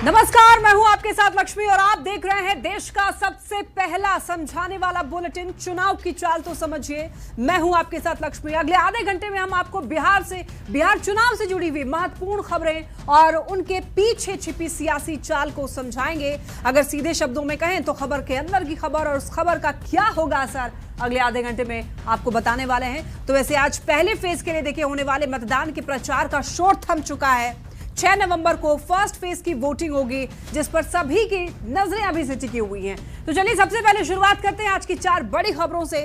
नमस्कार, मैं हूं आपके साथ लक्ष्मी और आप देख रहे हैं देश का सबसे पहला समझाने वाला बुलेटिन चुनाव की चाल तो समझिए। मैं हूं आपके साथ लक्ष्मी। अगले आधे घंटे में हम आपको बिहार चुनाव से जुड़ी हुई महत्वपूर्ण खबरें और उनके पीछे छिपी सियासी चाल को समझाएंगे। अगर सीधे शब्दों में कहें तो खबर के अंदर की खबर और उस खबर का क्या होगा असर अगले आधे घंटे में आपको बताने वाले हैं। तो वैसे आज पहले फेज के लिए देखिए होने वाले मतदान के प्रचार का शोर थम चुका है। 6 नवंबर को फर्स्ट फेज की वोटिंग होगी, जिस पर सभी की नजरें अभी से टिकी हुई हैं। तो चलिए सबसे पहले शुरुआत करते हैं आज की 4 बड़ी खबरों से।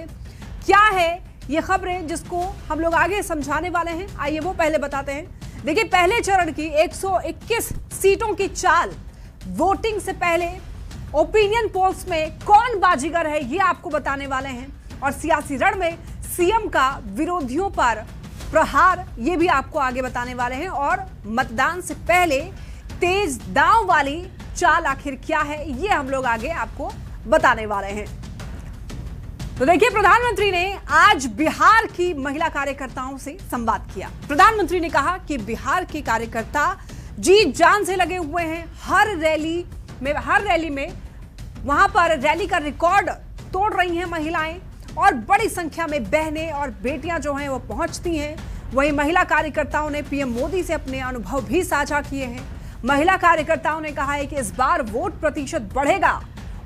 क्या है ये खबरें जिसको हम लोग आगे समझाने वाले हैं, आइए वो पहले बताते हैं। देखिए पहले चरण की 121 सीटों की चाल, वोटिंग से पहले ओपिनियन पोल्स में कौन बाजीगर है ये आपको बताने वाले हैं। और सियासी रण में सीएम का विरोधियों पर प्रहार, ये भी आपको आगे बताने वाले हैं। और मतदान से पहले तेज दांव वाली चाल आखिर क्या है, ये हम लोग आगे आपको बताने वाले हैं। तो देखिए प्रधानमंत्री ने आज बिहार की महिला कार्यकर्ताओं से संवाद किया। प्रधानमंत्री ने कहा कि बिहार के कार्यकर्ता जी जान से लगे हुए हैं। हर रैली में वहां पर रैली का रिकॉर्ड तोड़ रही हैं महिलाएं और बड़ी संख्या में बहनें और बेटियां जो हैं वो पहुंचती हैं। वहीं महिला कार्यकर्ताओं ने पीएम मोदी से अपने अनुभव भी साझा किए हैं। महिला कार्यकर्ताओं ने कहा है कि इस बार वोट प्रतिशत बढ़ेगा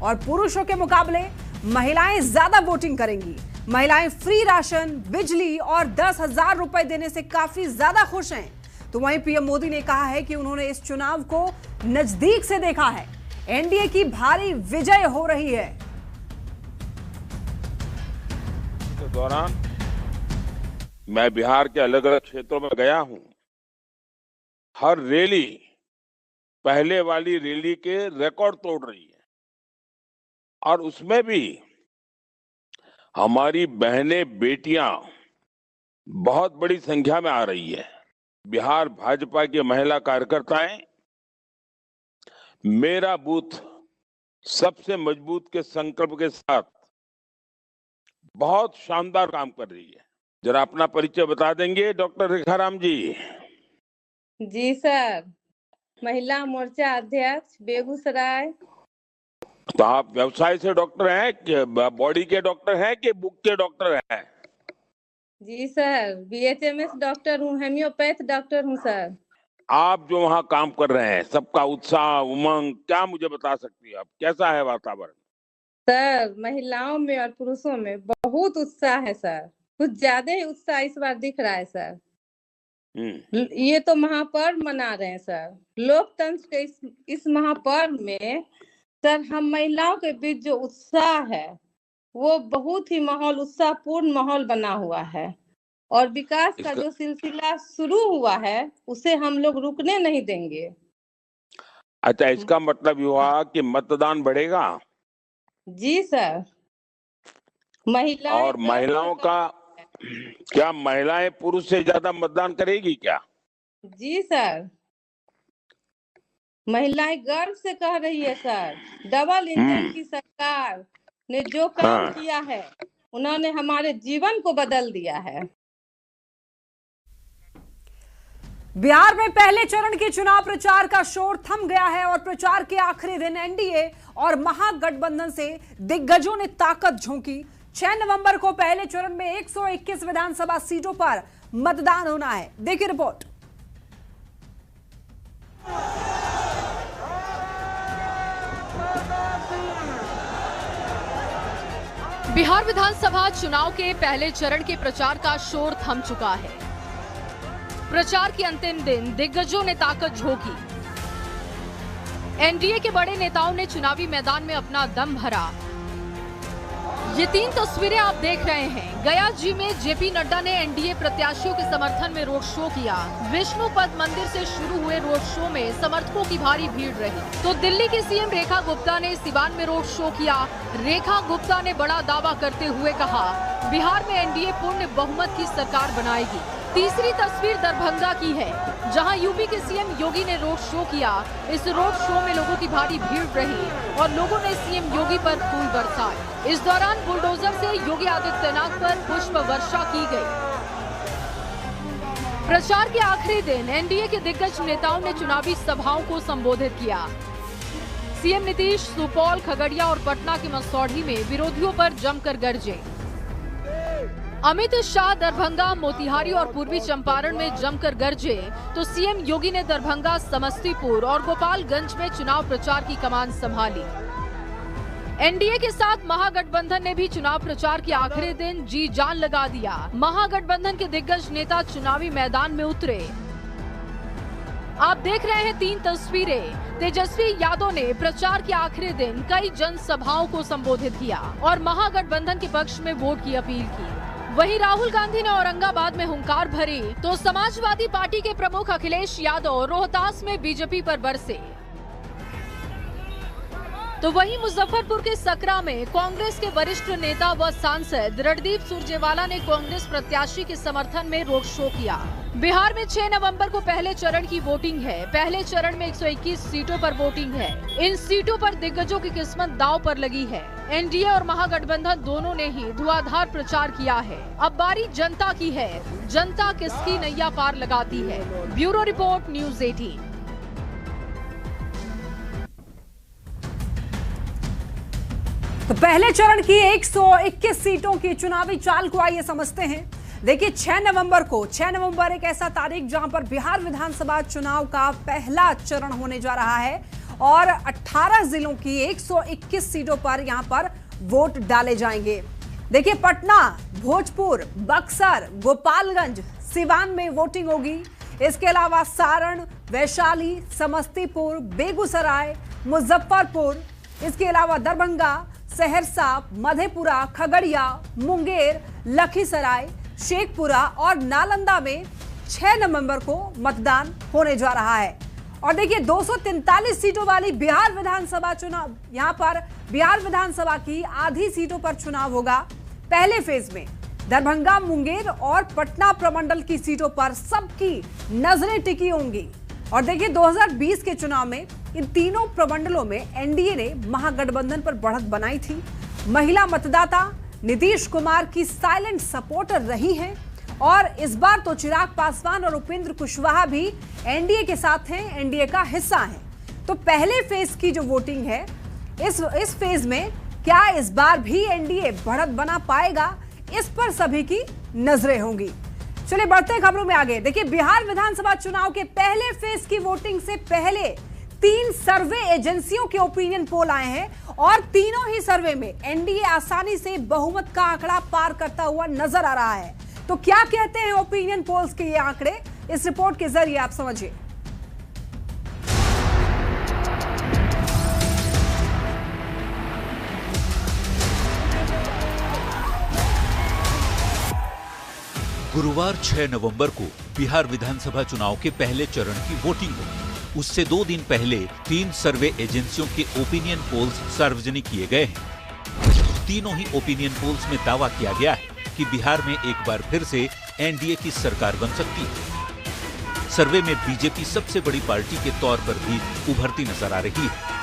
और पुरुषों के मुकाबले महिलाएं ज्यादा वोटिंग करेंगी। महिलाएं फ्री राशन, बिजली और 10,000 रुपए देने से काफी ज्यादा खुश हैं। तो वहीं पीएम मोदी ने कहा है कि उन्होंने इस चुनाव को नजदीक से देखा है। एनडीए की भारी विजय हो रही है। के दौरान मैं बिहार के अलग अलग क्षेत्रों में गया हूं। हर रैली पहले वाली रैली के रिकॉर्ड तोड़ रही है और उसमें भी हमारी बहनें बेटियां बहुत बड़ी संख्या में आ रही है। बिहार भाजपा की महिला कार्यकर्ताएं मेरा बूथ सबसे मजबूत के संकल्प के साथ बहुत शानदार काम कर रही है। जरा अपना परिचय बता देंगे डॉक्टर रेखाराम जी? जी सर, महिला मोर्चा अध्यक्ष बेगूसराय। तो आप व्यवसाय से डॉक्टर हैं कि बॉडी के डॉक्टर हैं कि बुक के डॉक्टर हैं? जी सर, बीएचएमएस डॉक्टर हूँ, होम्योपैथ डॉक्टर हूँ सर। आप जो वहाँ काम कर रहे हैं, सबका उत्साह उमंग क्या मुझे बता सकती है आप? कैसा है वातावरण? सर महिलाओं में और पुरुषों में बहुत उत्साह है सर, कुछ ज्यादा ही उत्साह इस बार दिख रहा है सर। ये तो महापर्व मना रहे हैं सर। लोकतंत्र के इस महापर्व में सर हम महिलाओं के बीच जो उत्साह है वो बहुत ही उत्साहपूर्ण माहौल बना हुआ है। और विकास का जो सिलसिला शुरू हुआ है उसे हम लोग रुकने नहीं देंगे। अच्छा, इसका मतलब हुआ कि मतदान बढ़ेगा? जी सर। और महिलाओं का क्या महिलाएं पुरुष से ज्यादा मतदान करेगी क्या? जी सर, महिलाएं गर्व से कह रही है सर। डबल इंजन की सरकार ने जो काम किया है उन्होंने हमारे जीवन को बदल दिया है। बिहार में पहले चरण के चुनाव प्रचार का शोर थम गया है और प्रचार के आखिरी दिन एनडीए और महागठबंधन से दिग्गजों ने ताकत झोंकी। 6 नवंबर को पहले चरण में 121 विधानसभा सीटों पर मतदान होना है। देखिए रिपोर्ट। बिहार विधानसभा चुनाव के पहले चरण के प्रचार का शोर थम चुका है। प्रचार के अंतिम दिन दिग्गजों ने ताकत झोंकी। एनडीए के बड़े नेताओं ने चुनावी मैदान में अपना दम भरा। ये 3 तस्वीरें आप देख रहे हैं। गया जी में जेपी नड्डा ने एनडीए प्रत्याशियों के समर्थन में रोड शो किया। विष्णुपद मंदिर से शुरू हुए रोड शो में समर्थकों की भारी भीड़ रही। तो दिल्ली की सीएम रेखा गुप्ता ने सिवान में रोड शो किया। रेखा गुप्ता ने बड़ा दावा करते हुए कहा, बिहार में एनडीए पूर्ण बहुमत की सरकार बनाएगी। तीसरी तस्वीर दरभंगा की है, जहां यूपी के सीएम योगी ने रोड शो किया। इस रोड शो में लोगों की भारी भीड़ रही और लोगों ने सीएम योगी पर फूल बरसाए। इस दौरान बुलडोजर से योगी आदित्यनाथ पर पुष्प वर्षा की गई। प्रचार के आखिरी दिन एनडीए के दिग्गज नेताओं ने चुनावी सभाओं को संबोधित किया। सीएम नीतीश सुपौल, खगड़िया और पटना के मसौढ़ी में विरोधियों पर जमकर गरजे। अमित शाह दरभंगा, मोतिहारी और पूर्वी चंपारण में जमकर गरजे तो सीएम योगी ने दरभंगा, समस्तीपुर और गोपालगंज में चुनाव प्रचार की कमान संभाली। एनडीए के साथ महागठबंधन ने भी चुनाव प्रचार के आखिरी दिन जी जान लगा दिया। महागठबंधन के दिग्गज नेता चुनावी मैदान में उतरे। आप देख रहे हैं 3 तस्वीरें। तेजस्वी यादव ने प्रचार के आखिरी दिन कई जनसभाओं को संबोधित किया और महागठबंधन के पक्ष में वोट की अपील की। वहीं राहुल गांधी ने औरंगाबाद में हुंकार भरी तो समाजवादी पार्टी के प्रमुख अखिलेश यादव रोहतास में बीजेपी पर बरसे। तो वहीं मुजफ्फरपुर के सकरा में कांग्रेस के वरिष्ठ नेता व सांसद रणदीप सुरजेवाला ने कांग्रेस प्रत्याशी के समर्थन में रोड शो किया। बिहार में 6 नवंबर को पहले चरण की वोटिंग है। पहले चरण में 121 सीटों पर वोटिंग है। इन सीटों पर दिग्गजों की किस्मत दांव पर लगी है। एनडीए और महागठबंधन दोनों ने ही धुआंधार प्रचार किया है। अब बारी जनता की है। जनता किसकी नैया पार लगाती है। Bureau report, news 18। तो पहले चरण की 121 सीटों की चुनावी चाल को आइए समझते हैं। देखिए 6 नवंबर एक ऐसा तारीख जहां पर बिहार विधानसभा चुनाव का पहला चरण होने जा रहा है और 18 जिलों की 121 सीटों पर यहां पर वोट डाले जाएंगे। देखिए पटना, भोजपुर, बक्सर, गोपालगंज, सिवान में वोटिंग होगी। इसके अलावा सारण, वैशाली, समस्तीपुर, बेगूसराय, मुजफ्फरपुर, इसके अलावा दरभंगा, सहरसा, मधेपुरा, खगड़िया, मुंगेर, लखीसराय, शेखपुरा और नालंदा में 6 नवंबर को मतदान होने जा रहा है। और देखिए 243 सीटों वाली बिहार विधानसभा चुनाव, यहां पर बिहार विधानसभा की आधी सीटों पर चुनाव होगा। पहले फेज में दरभंगा, मुंगेर और पटना प्रमंडल की सीटों पर सबकी नजरें टिकी होंगी। और देखिए 2020 के चुनाव में इन तीनों प्रमंडलों में एनडीए ने महागठबंधन पर बढ़त बनाई थी। महिला मतदाता नीतीश कुमार की साइलेंट सपोर्टर रही हैं और इस बार तो चिराग पासवान और उपेंद्र कुशवाहा भी एनडीए के साथ हैं, एनडीए का हिस्सा हैं। तो पहले फेज की जो वोटिंग है, इस फेज में क्या इस बार भी एनडीए बढ़त बना पाएगा, इस पर सभी की नजरें होंगी। चलिए बढ़ते हैं खबरों में आगे। देखिए बिहार विधानसभा चुनाव के पहले फेज की वोटिंग से पहले 3 सर्वे एजेंसियों के ओपिनियन पोल आए हैं और तीनों ही सर्वे में एनडीए आसानी से बहुमत का आंकड़ा पार करता हुआ नजर आ रहा है। तो क्या कहते हैं ओपिनियन पोल्स के ये आंकड़े, इस रिपोर्ट के जरिए आप समझिए। गुरुवार 6 नवंबर को बिहार विधानसभा चुनाव के पहले चरण की वोटिंग होगी। उससे 2 दिन पहले 3 सर्वे एजेंसियों के ओपिनियन पोल्स सार्वजनिक किए गए हैं। तीनों ही ओपिनियन पोल्स में दावा किया गया है कि बिहार में एक बार फिर से एनडीए की सरकार बन सकती है। सर्वे में बीजेपी सबसे बड़ी पार्टी के तौर पर भी उभरती नजर आ रही है।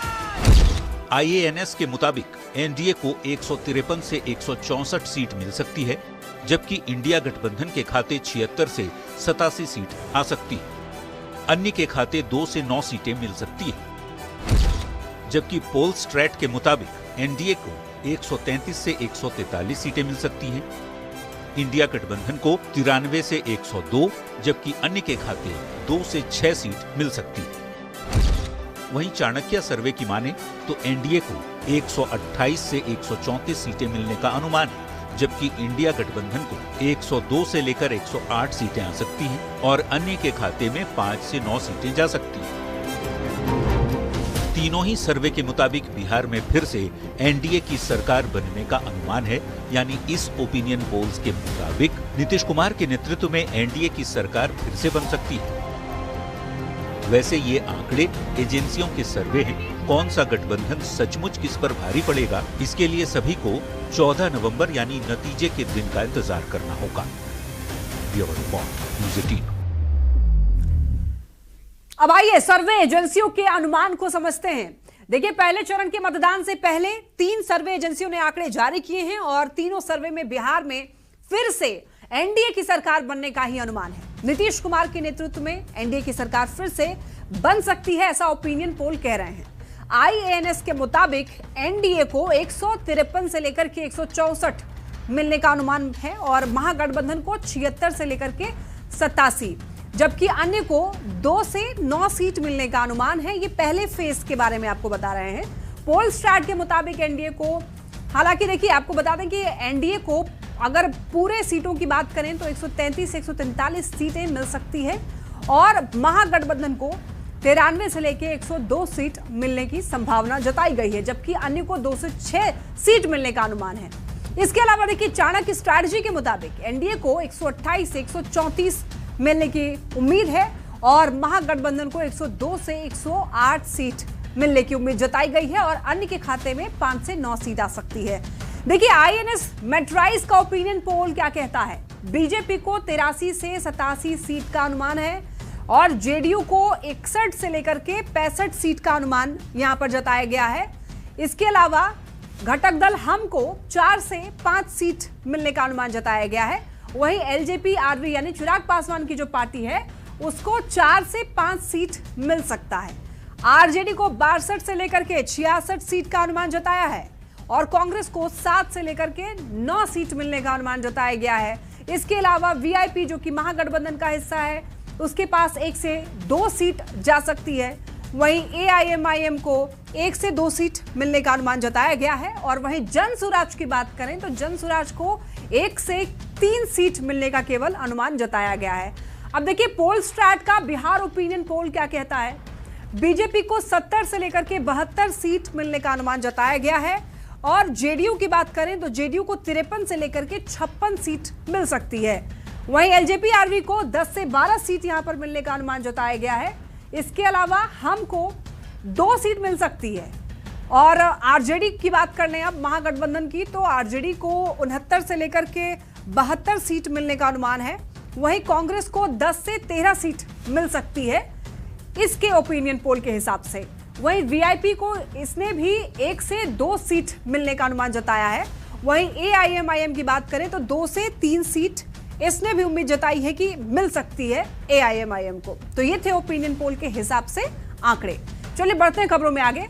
आईएएनएस के मुताबिक एनडीए को 153 से 164 सीट मिल सकती है, जबकि इंडिया गठबंधन के खाते 76 से 87 सीट आ सकती है। अन्य के खाते 2 से 9 सीटें मिल सकती है। जबकि पोलस्ट्रैट के मुताबिक एनडीए को 133 से 143 सीटें मिल सकती हैं। इंडिया गठबंधन को 93 से 102, जबकि अन्य के खाते 2 से 6 सीट मिल सकती है। वहीं चाणक्य सर्वे की माने तो एनडीए को 128 से 134 सीटें मिलने का अनुमान है, जबकि इंडिया गठबंधन को 102 से लेकर 108 सीटें आ सकती हैं और अन्य के खाते में 5 से 9 सीटें जा सकती हैं। तीनों ही सर्वे के मुताबिक बिहार में फिर से एनडीए की सरकार बनने का अनुमान है, यानी इस ओपिनियन पोल्स के मुताबिक नीतीश कुमार के नेतृत्व में एनडीए की सरकार फिर से बन सकती है। वैसे ये आंकड़े एजेंसियों के सर्वे हैं। कौन सा गठबंधन सचमुच किस पर भारी पड़ेगा, इसके लिए सभी को 14 नवंबर यानी नतीजे के दिन का इंतजार करना होगा। Bureau report, news 18। अब आइए सर्वे एजेंसियों के अनुमान को समझते हैं। देखिए पहले चरण के मतदान से पहले 3 सर्वे एजेंसियों ने आंकड़े जारी किए हैं और तीनों सर्वे में बिहार में फिर से एनडीए की सरकार बनने का ही अनुमान है। नीतीश कुमार के नेतृत्व में एनडीए की सरकार फिर से बन सकती है, ऐसा ओपिनियन पोल कह रहे हैं। आईएएनएस के मुताबिक एनडीए को 153 से लेकर के 164 मिलने का अनुमान है और महागठबंधन को 76 से लेकर के 87, जबकि अन्य को 2 से 9 सीट मिलने का अनुमान है। ये पहले फेज के बारे में आपको बता रहे हैं। पोल स्टार्ट के मुताबिक एनडीए को, हालांकि देखिए आपको बता दें कि एनडीए को अगर पूरे सीटों की बात करें तो 133 से 143 सीटें मिल सकती है और महागठबंधन को 93 से लेकर 102 सीट मिलने की संभावना जताई गई है, जबकि अन्य को 2 से 6 सीट मिलने का अनुमान है। इसके अलावा देखिए चाणक्य स्ट्रैटेजी के मुताबिक एनडीए को 128 से 134 मिलने की उम्मीद है और महागठबंधन को 102 से 108 सीट मिलने की उम्मीद जताई गई है और अन्य के खाते में 5 से 9 सीट आ सकती है। देखिए आईएनएस मेट्राइज का ओपिनियन पोल क्या कहता है। बीजेपी को 83 से 87 सीट का अनुमान है और जेडीयू को 61 से लेकर के 65 सीट का अनुमान यहां पर जताया गया है। इसके अलावा घटक दल हम को 4 से 5 सीट मिलने का अनुमान जताया गया है। वहीं एलजेपी आरवी यानी चिराग पासवान की जो पार्टी है उसको 4 से 5 सीट मिल सकता है। आरजेडी को 62 से लेकर के 66 सीट का अनुमान जताया है और कांग्रेस को 7 से लेकर के 9 सीट मिलने का अनुमान जताया गया है। इसके अलावा वीआईपी जो कि महागठबंधन का हिस्सा है उसके पास 1 से 2 सीट जा सकती है। वहीं एआईएमआईएम को 1 से 2 सीट मिलने का अनुमान जताया गया है और वहीं जन स्वराज की बात करें तो जन स्वराज को 1 से 3 सीट मिलने का केवल अनुमान जताया गया है। अब देखिए पोल स्ट्रैट का बिहार ओपिनियन पोल क्या कहता है। बीजेपी को 70 से लेकर के 72 सीट मिलने का अनुमान जताया गया है और जेडीयू की बात करें तो जेडीयू को 53 से लेकर के 56 सीट मिल सकती है। वहीं एलजेपी आरवी को 10 से 12 सीट यहां पर मिलने का अनुमान जताया गया है। इसके अलावा हमको 2 सीट मिल सकती है और आरजेडी की बात कर लें अब महागठबंधन की तो आरजेडी को 69 से लेकर के 72 सीट मिलने का अनुमान है। वहीं कांग्रेस को 10 से 13 सीट मिल सकती है इसके ओपिनियन पोल के हिसाब से। वहीं वीआईपी को इसने भी 1 से 2 सीट मिलने का अनुमान जताया है। वहीं एआईएमआईएम की बात करें तो 2 से 3 सीट इसने भी उम्मीद जताई है कि मिल सकती है एआईएमआईएम को। तो ये थे ओपिनियन पोल के हिसाब से आंकड़े। चलिए बढ़ते हैं खबरों में आगे।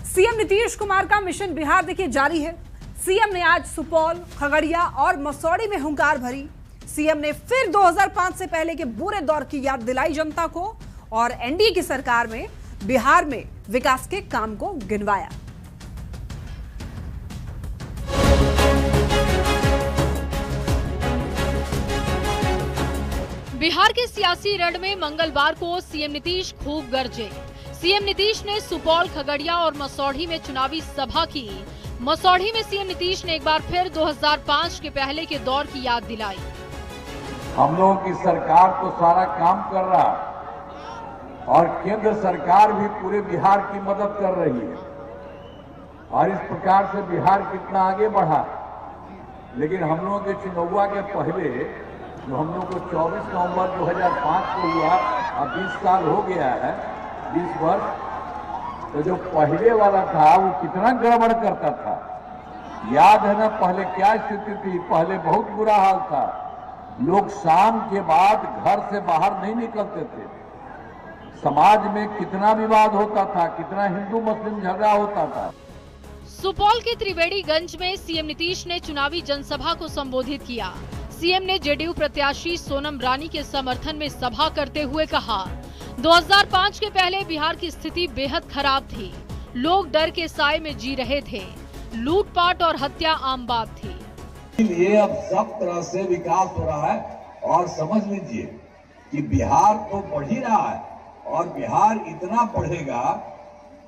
सीएम नीतीश कुमार का मिशन बिहार देखिए जारी है। सीएम ने आज सुपौल, खगड़िया और मसौढ़ी में हुंकार भरी। सीएम ने फिर 2005 से पहले के बुरे दौर की याद दिलाई जनता को और एनडीए की सरकार में बिहार में विकास के काम को गिनवाया। बिहार के सियासी रण में मंगलवार को सीएम नीतीश खूब गरजे। सीएम नीतीश ने सुपौल, खगड़िया और मसौढ़ी में चुनावी सभा की। मसौढ़ी में सीएम नीतीश ने एक बार फिर 2005 के पहले के दौर की याद दिलाई। हम लोगों की सरकार तो सारा काम कर रहा है और केंद्र सरकार भी पूरे बिहार की मदद कर रही है और इस प्रकार से बिहार कितना आगे बढ़ा। लेकिन हम लोगों के चुनाव के पहले जो हम लोग को 24 नवंबर 2005 को हुआ, अब 20 साल हो गया है, 20 वर्ष, तो जो पहले वाला था वो कितना गड़बड़ करता था। याद है ना पहले क्या स्थिति थी। पहले बहुत बुरा हाल था। लोग शाम के बाद घर से बाहर नहीं निकलते थे। समाज में कितना विवाद होता था, कितना हिंदू मुस्लिम झगड़ा होता था। सुपौल के त्रिवेणीगंज में सीएम नीतीश ने चुनावी जनसभा को संबोधित किया। सीएम ने जेडीयू प्रत्याशी सोनम रानी के समर्थन में सभा करते हुए कहा, 2005 के पहले बिहार की स्थिति बेहद खराब थी। लोग डर के साए में जी रहे थे। लूटपाट और हत्या आम बात थी। ये अब सब तरह से विकास हो रहा है और समझ लीजिए कि बिहार तो बढ़ ही रहा है और बिहार इतना बढ़ेगा,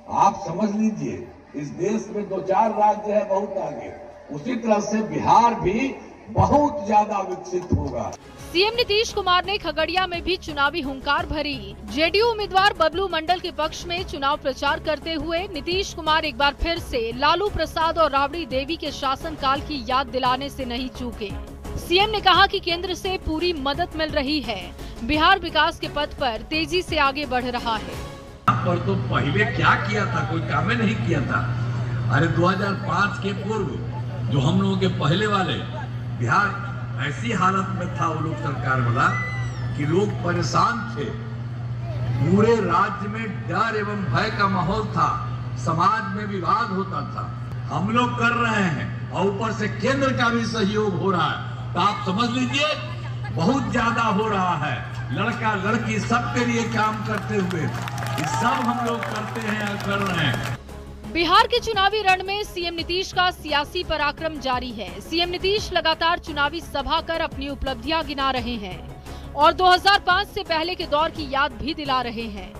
आप समझ लीजिए इस देश में 2-4 राज्य है बहुत आगे, उसी तरह से बिहार भी बहुत ज्यादा विकसित होगा। सीएम नीतीश कुमार ने खगड़िया में भी चुनावी हुंकार भरी। जेडीयू उम्मीदवार बबलू मंडल के पक्ष में चुनाव प्रचार करते हुए नीतीश कुमार एक बार फिर से लालू प्रसाद और राबड़ी देवी के शासनकाल की याद दिलाने से नहीं चूके। सीएम ने कहा कि केंद्र से पूरी मदद मिल रही है। बिहार विकास के पथ पर तेजी से आगे बढ़ रहा है। पर तो पहले क्या किया था, कोई काम नहीं किया था। अरे 2005 के पूर्व जो हम लोगों के पहले वाले बिहार ऐसी हालत में था वो लोग सरकार वाला कि लोग परेशान थे, पूरे राज्य में डर एवं भय का माहौल था, समाज में विवाद होता था। हम लोग कर रहे हैं और ऊपर से केंद्र का भी सहयोग हो रहा है, तो आप समझ लीजिए बहुत ज्यादा हो रहा है। लड़का लड़की सबके लिए काम करते हुए ये सब हम लोग करते हैं और कर रहे हैं। बिहार के चुनावी रण में सीएम नीतीश का सियासी पराक्रम जारी है। सीएम नीतीश लगातार चुनावी सभा कर अपनी उपलब्धियां गिना रहे हैं और 2005 से पहले के दौर की याद भी दिला रहे हैं।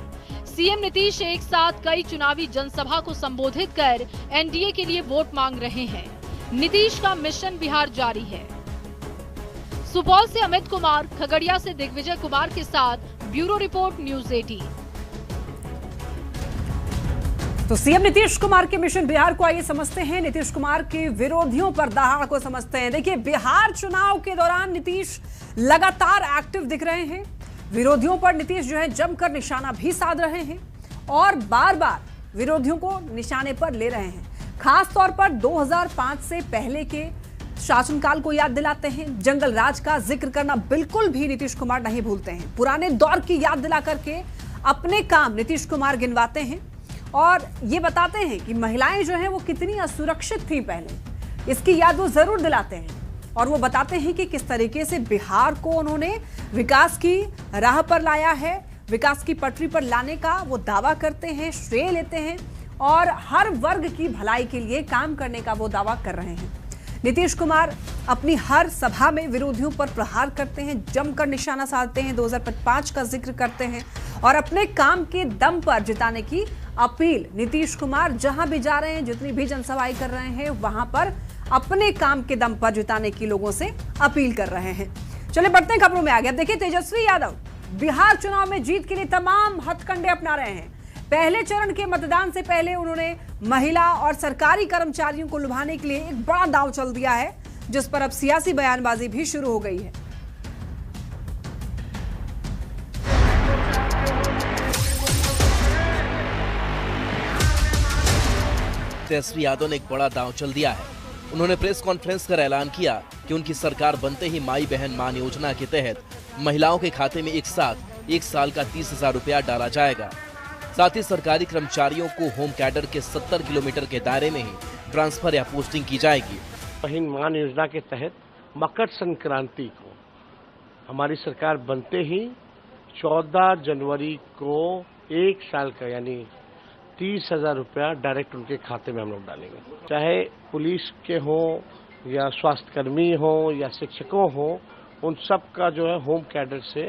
सीएम नीतीश एक साथ कई चुनावी जनसभा को संबोधित कर एनडीए के लिए वोट मांग रहे हैं। नीतीश का मिशन बिहार जारी है। सुपौल से अमित कुमार, खगड़िया से दिग्विजय कुमार के साथ ब्यूरो रिपोर्ट न्यूज 18। तो सीएम नीतीश कुमार के मिशन बिहार को आइए समझते हैं। नीतीश कुमार के विरोधियों पर दहाड़ को समझते हैं। देखिए, बिहार चुनाव के दौरान नीतीश लगातार एक्टिव दिख रहे हैं। विरोधियों पर नीतीश जो है जमकर निशाना भी साध रहे हैं और बार बार विरोधियों को निशाने पर ले रहे हैं। खास तौर पर 2005 से पहले के शासनकाल को याद दिलाते हैं। जंगल राज का जिक्र करना बिल्कुल भी नीतीश कुमार नहीं भूलते हैं। पुराने दौर की याद दिला करके अपने काम नीतीश कुमार गिनवाते हैं और ये बताते हैं कि महिलाएं जो हैं वो कितनी असुरक्षित थी पहले, इसकी याद वो जरूर दिलाते हैं। और वो बताते हैं कि किस तरीके से बिहार को उन्होंने विकास की राह पर लाया है, विकास की पटरी पर लाने का वो दावा करते हैं, श्रेय लेते हैं और हर वर्ग की भलाई के लिए काम करने का वो दावा कर रहे हैं। नीतीश कुमार अपनी हर सभा में विरोधियों पर प्रहार करते हैं, जमकर निशाना साधते हैं, 2005 का जिक्र करते हैं और अपने काम के दम पर जिताने की अपील नीतीश कुमार जहां भी जा रहे हैं, जितनी भी जनसभाएं कर रहे हैं, वहां पर अपने काम के दम पर जिताने की लोगों से अपील कर रहे हैं। चलिए बढ़ते हैं खबरों में आगे। अब देखिए, तेजस्वी यादव बिहार चुनाव में जीत के लिए तमाम हथकंडे अपना रहे हैं। पहले चरण के मतदान से पहले उन्होंने महिला और सरकारी कर्मचारियों को लुभाने के लिए एक बड़ा दांव चल दिया है, जिस पर अब सियासी बयानबाजी भी शुरू हो गई है। तेजस्वी यादव ने एक बड़ा दांव चल दिया है। उन्होंने प्रेस कॉन्फ्रेंस कर ऐलान किया कि उनकी सरकार बनते ही माई बहन मान योजना के तहत महिलाओं के खाते में एक साथ 1 साल का 30,000 रुपया डाला जाएगा। साथ ही सरकारी कर्मचारियों को होम कैडर के 70 किलोमीटर के दायरे में ही ट्रांसफर या पोस्टिंग की जाएगी। बहन मान योजना के तहत मकर संक्रांति को हमारी सरकार बनते ही 14 जनवरी को 1 साल का यानी 30,000 रुपया डायरेक्ट उनके खाते में हम लोग डालेंगे। चाहे पुलिस के हो या स्वास्थ्यकर्मी हो या शिक्षकों हो, उन सब का जो है होम कैडर से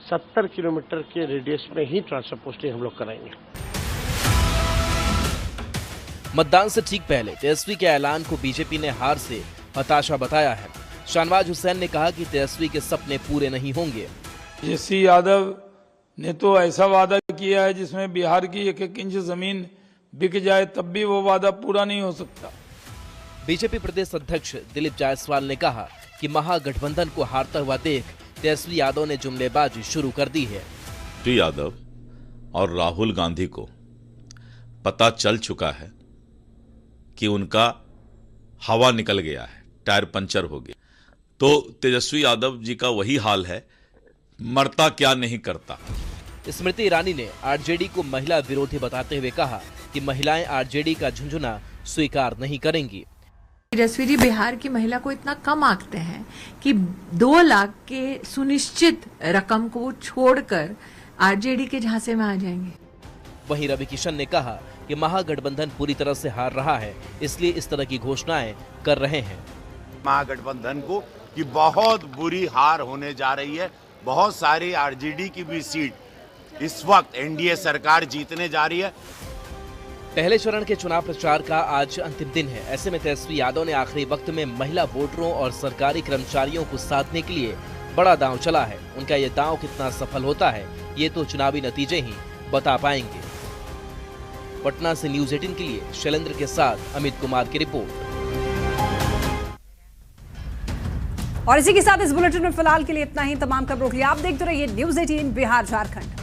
70 किलोमीटर के रेडियस में ही ट्रांसफर पोस्टिंग हम लोग कराएंगे। मतदान से ठीक पहले तेजस्वी के ऐलान को बीजेपी ने हार से हताशा बताया है। शाहनवाज हुसैन ने कहा कि तेजस्वी के सपने पूरे नहीं होंगे। तेजस्वी यादव ने तो ऐसा वादा किया है जिसमें बिहार की 1-1 इंच जमीन बिक जाए तब भी वो वादा पूरा नहीं हो सकता। बीजेपी प्रदेश अध्यक्ष दिलीप जायसवाल ने कहा कि महागठबंधन को हारता हुआ देख तेजस्वी यादव ने जुमलेबाजी शुरू कर दी है। तेजस्वी यादव और राहुल गांधी को पता चल चुका है कि उनका हवा निकल गया है, टायर पंचर हो गया। तो तेजस्वी यादव जी का वही हाल है, मरता क्या नहीं करता। स्मृति ईरानी ने आरजेडी को महिला विरोधी बताते हुए कहा कि महिलाएं आरजेडी का झुंझुना स्वीकार नहीं करेंगी। तेजस्वी जी बिहार की महिला को इतना कम आंकते हैं कि 2 लाख के सुनिश्चित रकम को छोड़कर आरजेडी के झांसे में आ जाएंगे। वहीं रवि किशन ने कहा कि महागठबंधन पूरी तरह से हार रहा है, इसलिए इस तरह की घोषणाएं कर रहे हैं। महागठबंधन को कि बहुत बुरी हार होने जा रही है। बहुत सारी आरजेडी की भी सीट इस वक्त एनडीए सरकार जीतने जा रही है। पहले चरण के चुनाव प्रचार का आज अंतिम दिन है। ऐसे में तेजस्वी यादव ने आखिरी वक्त में महिला वोटरों और सरकारी कर्मचारियों को साधने के लिए बड़ा दांव चला है। उनका ये दांव कितना सफल होता है, ये तो चुनावी नतीजे ही बता पाएंगे। पटना से न्यूज 18 के लिए शैलेंद्र के साथ अमित कुमार की रिपोर्ट। और इसी के साथ इस बुलेटिन में फिलहाल के लिए इतना ही। तमाम खबरों के लिए आप देखते रहिए न्यूज 18 बिहार झारखंड।